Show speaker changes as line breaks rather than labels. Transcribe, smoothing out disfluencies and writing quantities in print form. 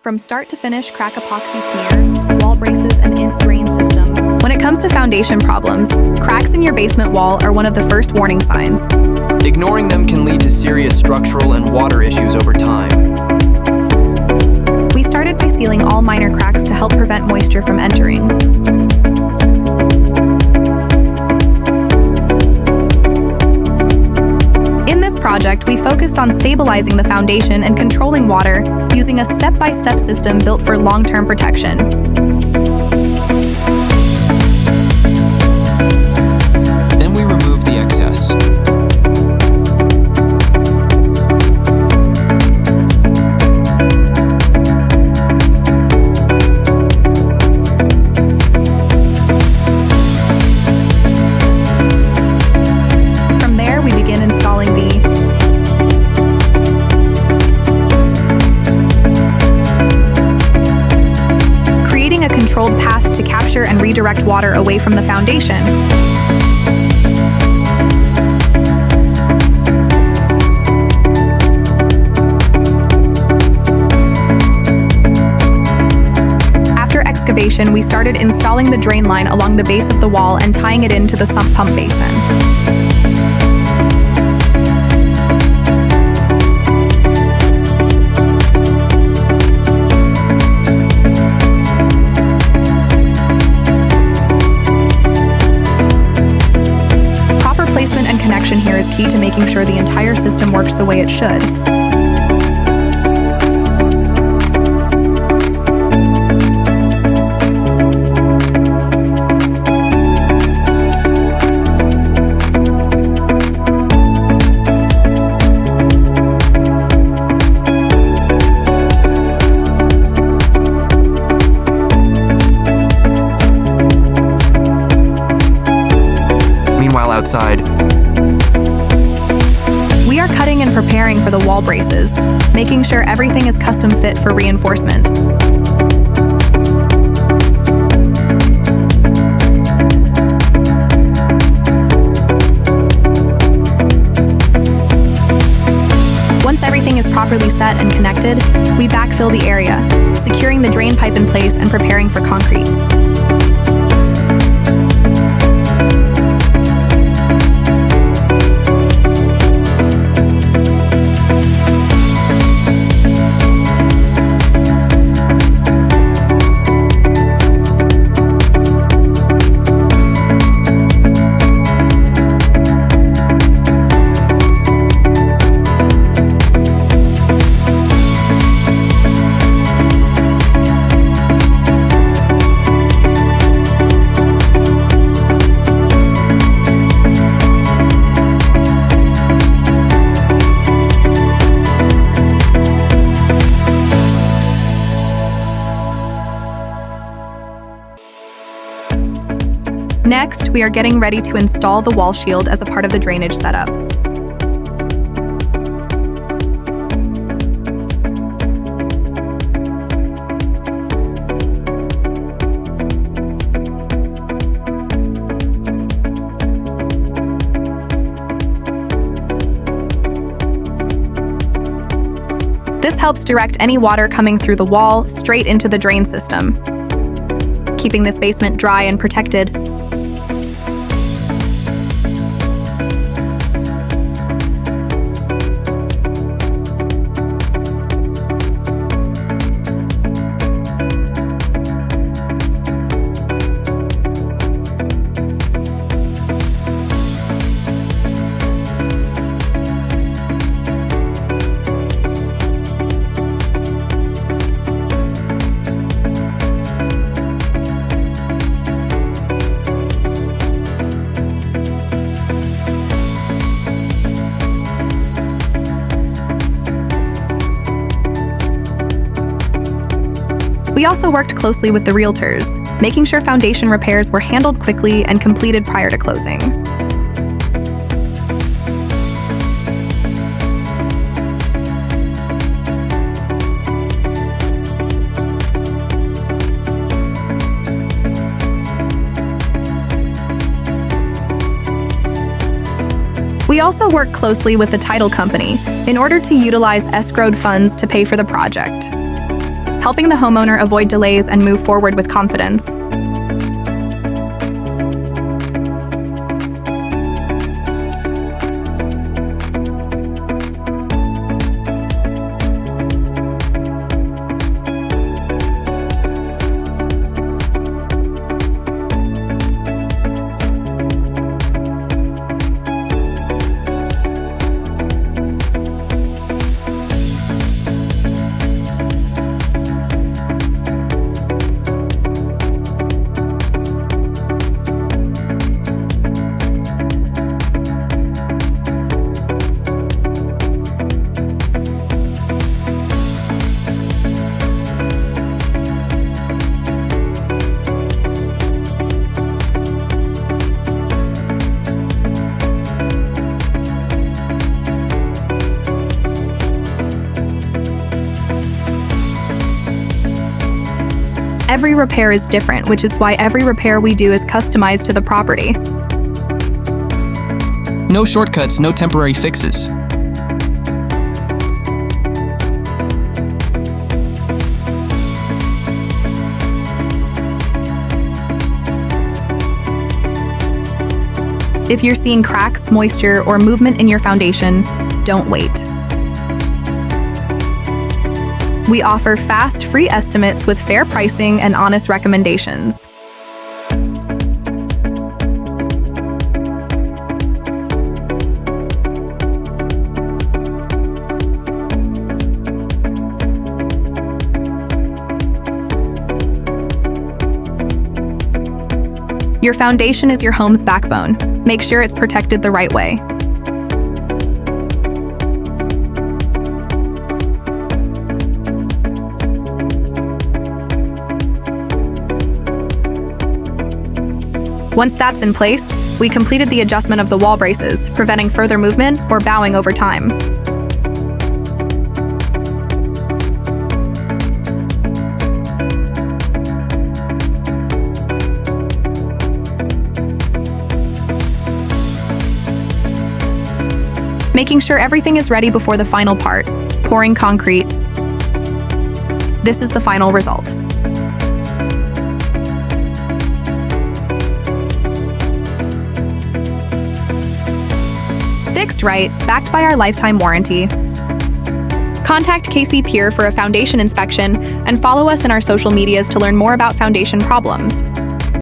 From start to finish, crack epoxy smear, wall braces, and drain system. When it comes to foundation problems, cracks in your basement wall are one of the first warning signs.
Ignoring them can lead to serious structural and water issues over time.
We started by sealing all minor cracks to help prevent moisture from entering. In this project, we focused on stabilizing the foundation and controlling water using a step-by-step system built for long-term protection.
Then we removed the excess.
From there, we begin installing creating a controlled path to capture and redirect water away from the foundation. After excavation, we started installing the drain line along the base of the wall and tying it into the sump pump basin. Placement and connection here is key to making sure the entire system works the way it should.
Meanwhile, outside,
we are cutting and preparing for the wall braces, making sure everything is custom fit for reinforcement. Once everything is properly set and connected, we backfill the area, securing the drain pipe in place and preparing for concrete. Next, we are getting ready to install the wall shield as a part of the drainage setup. This helps direct any water coming through the wall straight into the drain system, keeping this basement dry and protected. We also worked closely with the realtors, making sure foundation repairs were handled quickly and completed prior to closing. We also work closely with the title company in order to utilize escrowed funds to pay for the project, helping the homeowner avoid delays and move forward with confidence. Every repair is different, which is why every repair we do is customized to the property.
No shortcuts, no temporary fixes.
If you're seeing cracks, moisture, or movement in your foundation, don't wait. We offer fast, free estimates with fair pricing and honest recommendations. Your foundation is your home's backbone. Make sure it's protected the right way. Once that's in place, we completed the adjustment of the wall braces, preventing further movement or bowing over time. Making sure everything is ready before the final part, pouring concrete. This is the final result. Fixed right, backed by our lifetime warranty. Contact Pier for a foundation inspection and follow us in our social medias to learn more about foundation problems.